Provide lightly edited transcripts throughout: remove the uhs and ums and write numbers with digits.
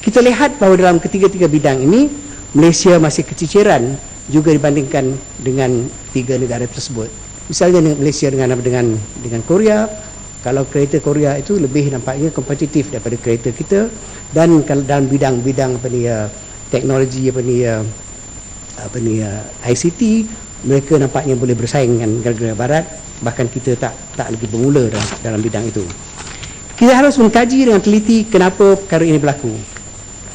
Kita lihat bahawa dalam ketiga-tiga bidang ini, Malaysia masih keciciran juga dibandingkan dengan tiga negara tersebut. Misalnya Malaysia dengan Korea, kalau kereta Korea itu lebih nampaknya kompetitif daripada kereta kita, dan kalau dalam bidang-bidang teknologi ICT, mereka nampaknya boleh bersaing dengan negara-negara barat, bahkan kita tak lagi bermula dalam bidang itu. Kita harus mengkaji dengan teliti kenapa perkara ini berlaku,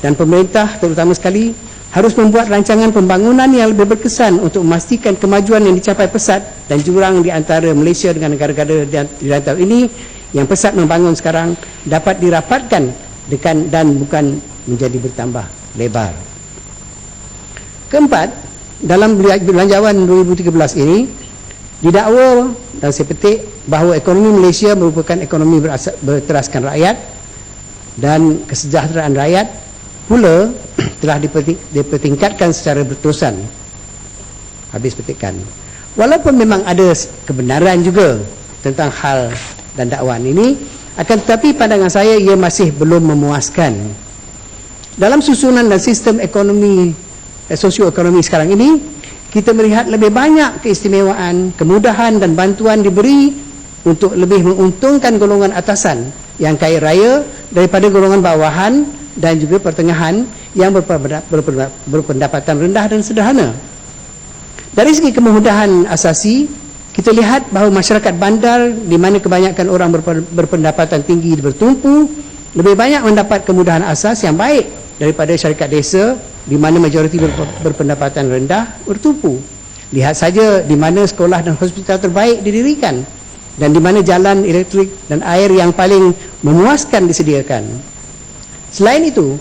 dan pemerintah terutama sekali harus membuat rancangan pembangunan yang lebih berkesan untuk memastikan kemajuan yang dicapai pesat dan jurang di antara Malaysia dengan negara-negara di rantau ini yang pesat membangun sekarang dapat dirapatkan dan bukan menjadi bertambah lebar. Keempat, dalam belanjawan 2013 ini didakwa dan saya petik bahawa ekonomi Malaysia merupakan ekonomi berteraskan rakyat, dan kesejahteraan rakyat pula telah dipertingkatkan secara berterusan. Habis petikan. Walaupun memang ada kebenaran juga tentang hal dan dakwaan ini, akan tetapi pandangan saya ia masih belum memuaskan. Dalam susunan dan sistem ekonomi sosioekonomi sekarang ini, kita melihat lebih banyak keistimewaan, kemudahan dan bantuan diberi untuk lebih menguntungkan golongan atasan yang kaya raya daripada golongan bawahan dan juga pertengahan yang berpendapatan rendah dan sederhana. Dari segi kemudahan asasi, kita lihat bahawa masyarakat bandar di mana kebanyakan orang berpendapatan tinggi bertumpu, lebih banyak mendapat kemudahan asas yang baik daripada syarikat desa di mana majoriti berpendapatan rendah bertumpu. Lihat saja di mana sekolah dan hospital terbaik didirikan, dan di mana jalan elektrik dan air yang paling memuaskan disediakan. Selain itu,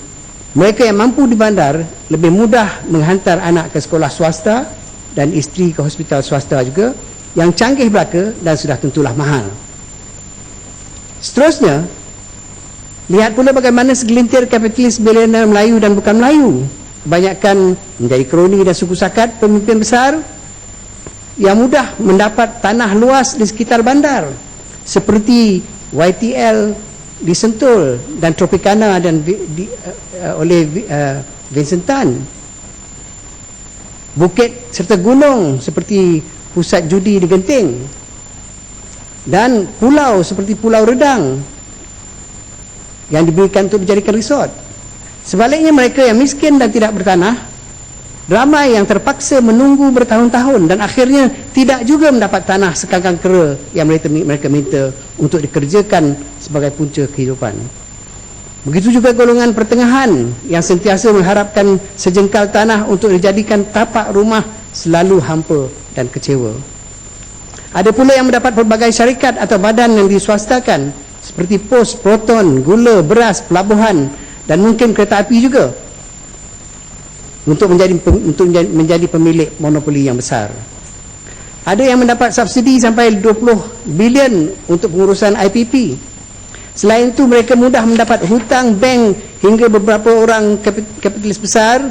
mereka yang mampu di bandar lebih mudah menghantar anak ke sekolah swasta dan isteri ke hospital swasta juga yang canggih belaka dan sudah tentulah mahal. Seterusnya, lihat pula bagaimana segelintir kapitalis bilioner Melayu dan bukan Melayu kebanyakan menjadi kroni dan suku sakat pemimpin besar yang mudah mendapat tanah luas di sekitar bandar seperti YTL di Sentul dan Tropicana dan oleh Vincent Tan, bukit serta gunung seperti pusat judi di Genting, dan pulau seperti Pulau Redang yang diberikan untuk dijadikan resort. Sebaliknya, mereka yang miskin dan tidak bertanah ramai yang terpaksa menunggu bertahun-tahun dan akhirnya tidak juga mendapat tanah sekangkang kera yang mereka minta untuk dikerjakan sebagai punca kehidupan. Begitu juga golongan pertengahan yang sentiasa mengharapkan sejengkal tanah untuk dijadikan tapak rumah selalu hampa dan kecewa. Ada pula yang mendapat pelbagai syarikat atau badan yang diswastakan seperti pos, proton, gula, beras, pelabuhan dan mungkin kereta api juga untuk menjadi pemilik monopoli yang besar. Ada yang mendapat subsidi sampai 20 bilion untuk pengurusan IPP. Selain itu, mereka mudah mendapat hutang bank hingga beberapa orang kapitalis besar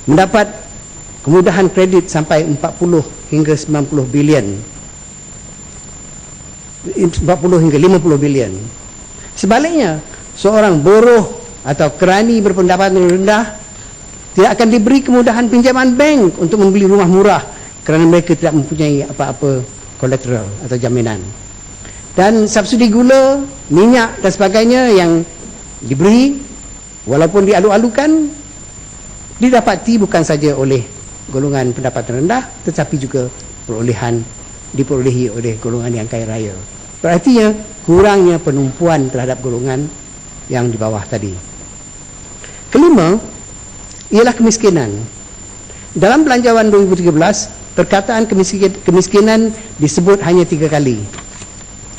mendapat kemudahan kredit sampai 40 hingga 90 bilion. 40 hingga 50 bilion. Sebaliknya, seorang buruh atau kerani berpendapatan rendah tidak akan diberi kemudahan pinjaman bank untuk membeli rumah murah kerana mereka tidak mempunyai apa-apa kolateral atau jaminan. Dan subsidi gula, minyak dan sebagainya yang diberi, walaupun dialu-alukan, didapati bukan saja oleh golongan pendapatan rendah, tetapi juga diperolehi oleh golongan yang kaya raya. Berarti kurangnya penumpuan terhadap golongan yang di bawah tadi. Kelima, ialah kemiskinan. Dalam belanjawan 2013, perkataan kemiskinan disebut hanya 3 kali.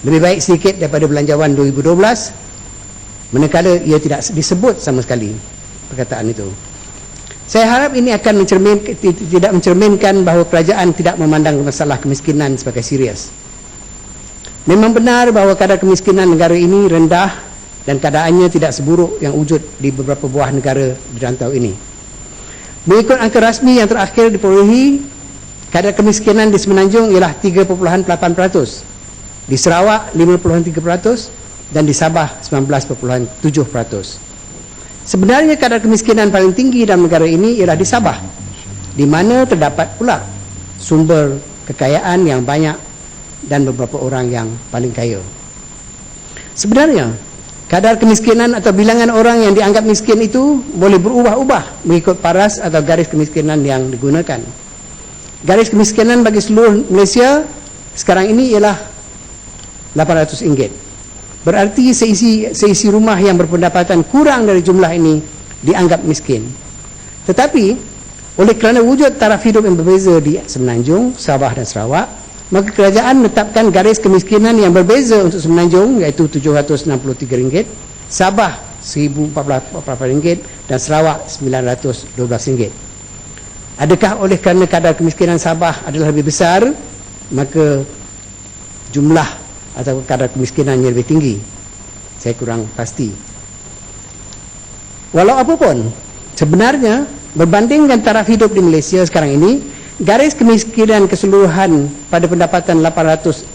Lebih baik sedikit daripada belanjawan 2012, manakala ia tidak disebut sama sekali perkataan itu. Saya harap ini akan tidak mencerminkan bahawa kerajaan tidak memandang masalah kemiskinan sebagai serius. Memang benar bahawa kadar kemiskinan negara ini rendah dan keadaannya tidak seburuk yang wujud di beberapa buah negara di rantau ini. Mengikut angka rasmi yang terakhir diperolehi, kadar kemiskinan di Semenanjung ialah 3.8%, di Sarawak 5.3% dan di Sabah 19.7%. Sebenarnya kadar kemiskinan paling tinggi dalam negara ini ialah di Sabah, di mana terdapat pula sumber kekayaan yang banyak dan beberapa orang yang paling kaya. Sebenarnya kadar kemiskinan atau bilangan orang yang dianggap miskin itu boleh berubah-ubah mengikut paras atau garis kemiskinan yang digunakan. Garis kemiskinan bagi seluruh Malaysia sekarang ini ialah RM800. Berarti seisi rumah yang berpendapatan kurang dari jumlah ini dianggap miskin. Tetapi oleh kerana wujud taraf hidup yang berbeza di Semenanjung, Sabah dan Sarawak, maka kerajaan menetapkan garis kemiskinan yang berbeza untuk Semenanjung iaitu RM763, Sabah RM1,044 dan Sarawak RM912. Adakah oleh kerana kadar kemiskinan Sabah adalah lebih besar, maka jumlah atau kadar kemiskinannya lebih tinggi? Saya kurang pasti. Walau apapun, sebenarnya berbandingkan taraf hidup di Malaysia sekarang ini, garis kemiskinan keseluruhan pada pendapatan RM800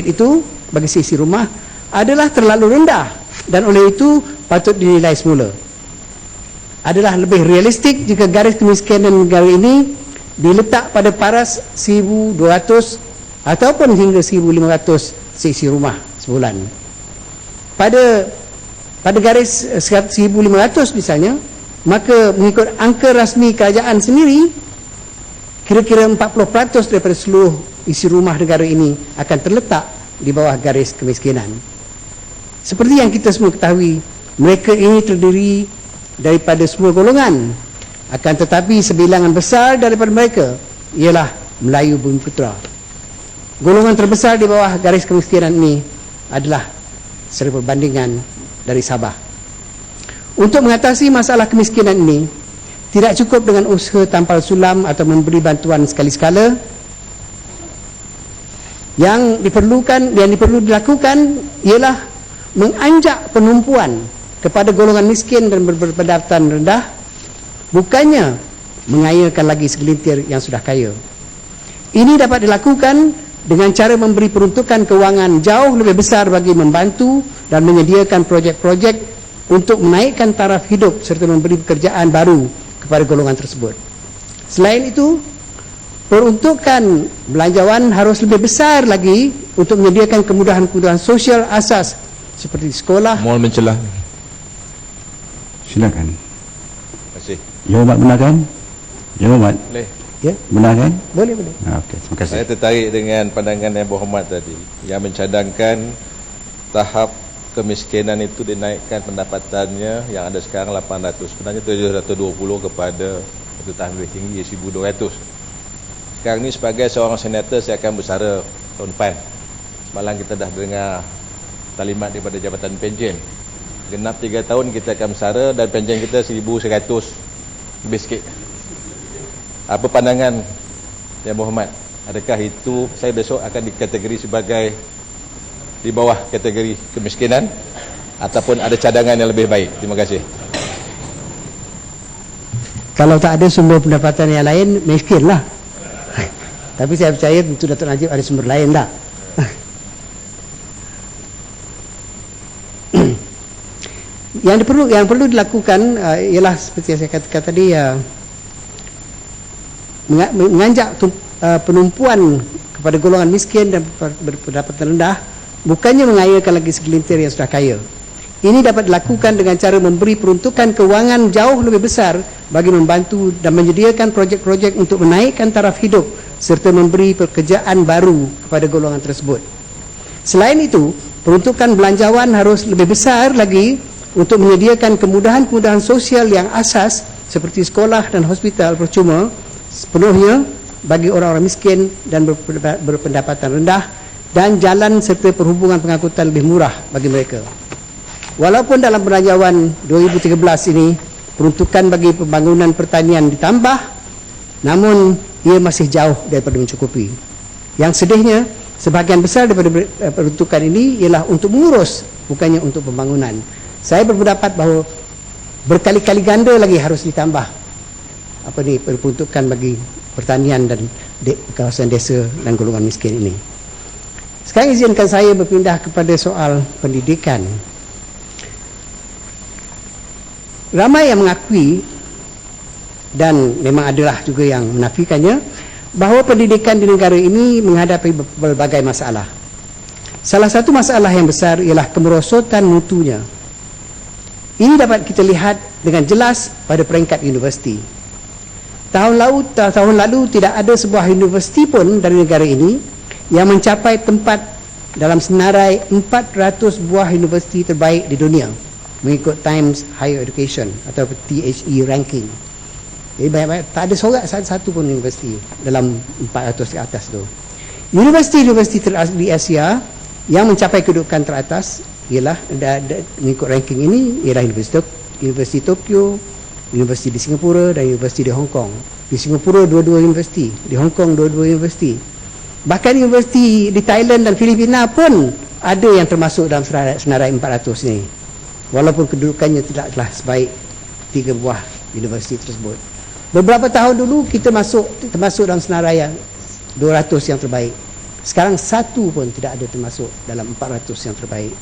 itu bagi seisi rumah adalah terlalu rendah, dan oleh itu patut dinilai semula. Adalah lebih realistik jika garis kemiskinan negara ini diletak pada paras 1,200 ataupun hingga 1,500 seisi rumah sebulan. Pada garis 1,500 misalnya, maka mengikut angka rasmi kerajaan sendiri, kira-kira 40% daripada seluruh isi rumah negara ini akan terletak di bawah garis kemiskinan. Seperti yang kita semua ketahui, mereka ini terdiri daripada semua golongan, akan tetapi sebilangan besar daripada mereka ialah Melayu Bumiputera. Golongan terbesar di bawah garis kemiskinan ini adalah serta perbandingan dari Sabah. Untuk mengatasi masalah kemiskinan ini, tidak cukup dengan usaha tampal sulam atau memberi bantuan sekali-sekala. Yang perlu dilakukan ialah menganjak penumpuan kepada golongan miskin dan berpendapatan rendah, bukannya mengayakan lagi segelintir yang sudah kaya. Ini dapat dilakukan dengan cara memberi peruntukan kewangan jauh lebih besar bagi membantu dan menyediakan projek-projek untuk menaikkan taraf hidup serta memberi pekerjaan baru kepada golongan tersebut. Selain itu, peruntukan belanjawan harus lebih besar lagi untuk menyediakan kemudahan-kemudahan sosial asas seperti sekolah. Mohon mencelah. Silakan. Terima kasih. Jawabat benar kan? Jawabat Boleh. Ya, benar kan? boleh. Okey, terima kasih. Saya tertarik dengan pandangan yang berhormat tadi yang mencadangkan tahap kemiskinan itu dinaikkan pendapatannya yang ada sekarang 800, sebenarnya 720 kepada satu tahun lebih tinggi 1,200. Sekarang ni sebagai seorang senator saya akan bersara tahun depan. Semalam kita dah dengar talimat daripada Jabatan Penjen, genap 3 tahun kita akan bersara dan penjen kita 1,100 lebih sikit. Apa pandangan yang berhormat? Adakah itu saya besok akan dikategori sebagai di bawah kategori kemiskinan ataupun ada cadangan yang lebih baik? Terima kasih. Kalau tak ada sumber pendapatan yang lain, miskinlah. Tapi saya percaya tentu Datuk Najib ada sumber lain tak? Yang perlu dilakukan ialah seperti yang saya katakan tadi, mengajak penumpuan kepada golongan miskin dan berpendapatan rendah, bukannya mengayakan lagi segelintir yang sudah kaya. Ini dapat dilakukan dengan cara memberi peruntukan kewangan jauh lebih besar bagi membantu dan menyediakan projek-projek untuk menaikkan taraf hidup serta memberi pekerjaan baru kepada golongan tersebut. Selain itu, peruntukan belanjawan harus lebih besar lagi untuk menyediakan kemudahan-kemudahan sosial yang asas seperti sekolah dan hospital percuma sepenuhnya bagi orang-orang miskin dan berpendapatan rendah, dan jalan serta perhubungan pengangkutan lebih murah bagi mereka. Walaupun dalam belanjawan 2013 ini peruntukan bagi pembangunan pertanian ditambah, namun ia masih jauh daripada mencukupi. Yang sedihnya, sebahagian besar daripada peruntukan ini ialah untuk mengurus, bukannya untuk pembangunan. Saya berpendapat bahawa berkali-kali ganda lagi harus ditambah peruntukan bagi pertanian dan kawasan desa dan golongan miskin ini. Sekarang izinkan saya berpindah kepada soal pendidikan. Ramai yang mengakui dan memang adalah juga yang menafikannya bahawa pendidikan di negara ini menghadapi berbagai masalah. Salah satu masalah yang besar ialah kemerosotan mutunya. Ini dapat kita lihat dengan jelas pada peringkat universiti. Tahun lalu tidak ada sebuah universiti pun dari negara ini yang mencapai tempat dalam senarai 400 buah universiti terbaik di dunia mengikut Times Higher Education atau THE ranking. Jadi banyak-banyak, tak ada sorak satu pun universiti dalam 400 ke atas tu. Universiti-universiti di Asia yang mencapai kedudukan teratas ialah mengikut ranking ini ialah Universiti Tokyo, Universiti di Singapura dan Universiti di Hong Kong. Di Singapura dua-dua universiti, di Hong Kong dua-dua universiti. Bahkan universiti di Thailand dan Filipina pun ada yang termasuk dalam senarai 400 ni. Walaupun kedudukannya tidaklah sebaik 3 buah universiti tersebut. Beberapa tahun dulu kita termasuk dalam senarai yang 200 yang terbaik. Sekarang satu pun tidak ada termasuk dalam 400 yang terbaik.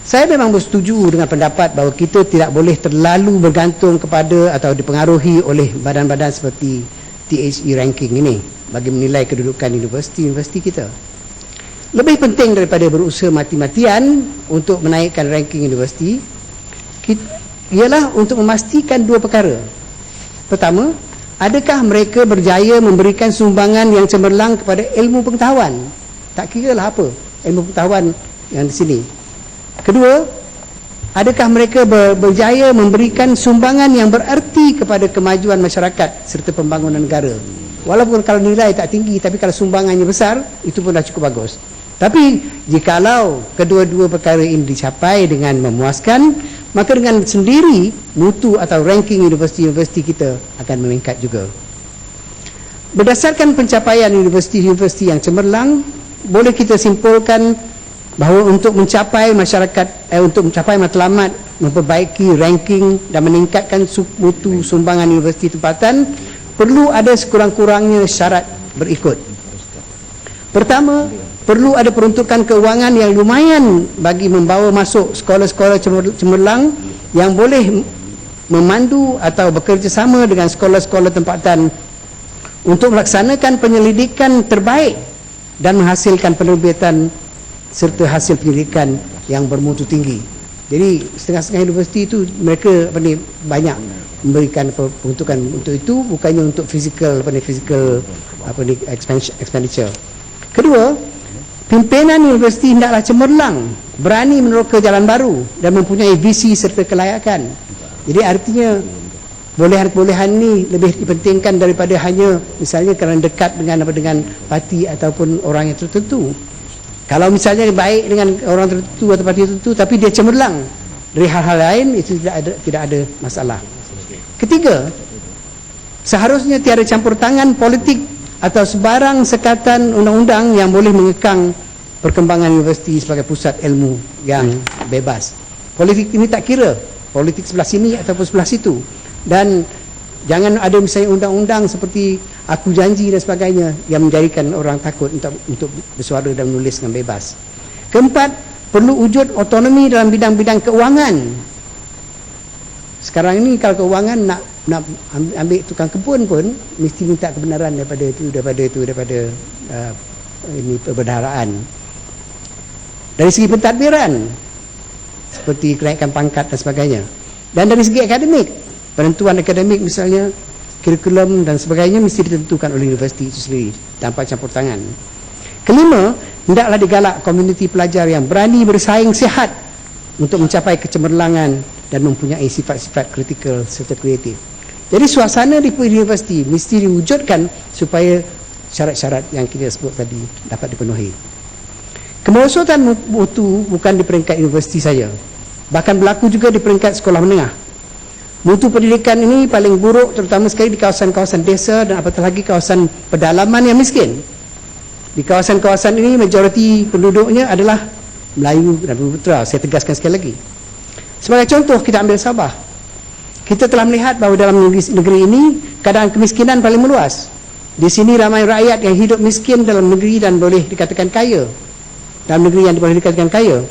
Saya memang bersetuju dengan pendapat bahawa kita tidak boleh terlalu bergantung kepada atau dipengaruhi oleh badan-badan seperti THE ranking ini bagi menilai kedudukan universiti-universiti kita. Lebih penting daripada berusaha mati-matian untuk menaikkan ranking universiti ialah untuk memastikan dua perkara. Pertama, adakah mereka berjaya memberikan sumbangan yang cemerlang kepada ilmu pengetahuan? Tak kira lah apa ilmu pengetahuan yang di sini. Kedua, adakah mereka berjaya memberikan sumbangan yang berarti kepada kemajuan masyarakat serta pembangunan negara? Walaupun kalau nilai tak tinggi, tapi kalau sumbangannya besar, itu pun dah cukup bagus. Tapi jikalau kedua-dua perkara ini dicapai dengan memuaskan, maka dengan sendiri mutu atau ranking universiti-universiti kita akan meningkat juga. Berdasarkan pencapaian universiti-universiti yang cemerlang, boleh kita simpulkan bahawa untuk mencapai untuk mencapai matlamat, memperbaiki ranking dan meningkatkan mutu sumbangan universiti tempatan, perlu ada sekurang-kurangnya syarat berikut. Pertama, perlu ada peruntukan keuangan yang lumayan bagi membawa masuk sekolah-sekolah cemerlang yang boleh memandu atau bekerjasama dengan sekolah-sekolah tempatan untuk melaksanakan penyelidikan terbaik dan menghasilkan penerbitan serta hasil penyelidikan yang bermutu tinggi. Jadi setengah-setengah universiti itu mereka banyak memberikan peruntukan untuk itu, bukannya untuk physical expenditure. Kedua, pimpinan universiti hendaklah cemerlang, berani meneroka jalan baru dan mempunyai visi serta kelayakan. Jadi artinya bolehan-bolehan ni lebih dipentingkan daripada hanya misalnya kerana dekat dengan parti ataupun orang yang tertentu. Kalau misalnya baik dengan orang tertentu atau parti tertentu tapi dia cemerlang dari hal-hal lain, itu tidak ada masalah. Ketiga, seharusnya tiada campur tangan politik atau sebarang sekatan undang-undang yang boleh mengekang perkembangan universiti sebagai pusat ilmu yang bebas. Politik ini tak kira politik sebelah sini ataupun sebelah situ, dan jangan ada misalnya undang-undang seperti aku janji dan sebagainya yang menjadikan orang takut untuk bersuara dan menulis dengan bebas. Keempat, perlu wujud otonomi dalam bidang-bidang keuangan. Sekarang ini kalau keuangan nak ambil tukang kebun pun mesti minta kebenaran daripada ini perbendaharaan. Dari segi pentadbiran seperti kenaikan pangkat dan sebagainya, dan dari segi akademik, penentuan akademik misalnya kurikulum dan sebagainya mesti ditentukan oleh universiti itu sendiri tanpa campur tangan. Kelima, hendaklah digalak komuniti pelajar yang berani bersaing sihat untuk mencapai kecemerlangan dan mempunyai sifat-sifat kritikal serta kreatif. Jadi suasana di universiti mesti diwujudkan supaya syarat-syarat yang kita sebut tadi dapat dipenuhi. Kemerosotan mutu bukan di peringkat universiti saja, bahkan berlaku juga di peringkat sekolah menengah. Mutu pendidikan ini paling buruk terutama sekali di kawasan-kawasan desa dan apatah lagi kawasan pedalaman yang miskin. Di kawasan-kawasan ini majoriti penduduknya adalah Melayu dan Bumiputera. Saya tegaskan sekali lagi. Sebagai contoh, kita ambil Sabah. Kita telah melihat bahawa dalam negeri ini keadaan kemiskinan paling meluas. Di sini ramai rakyat yang hidup miskin dalam negeri dan boleh dikatakan kaya. Dalam negeri yang boleh dikatakan kaya.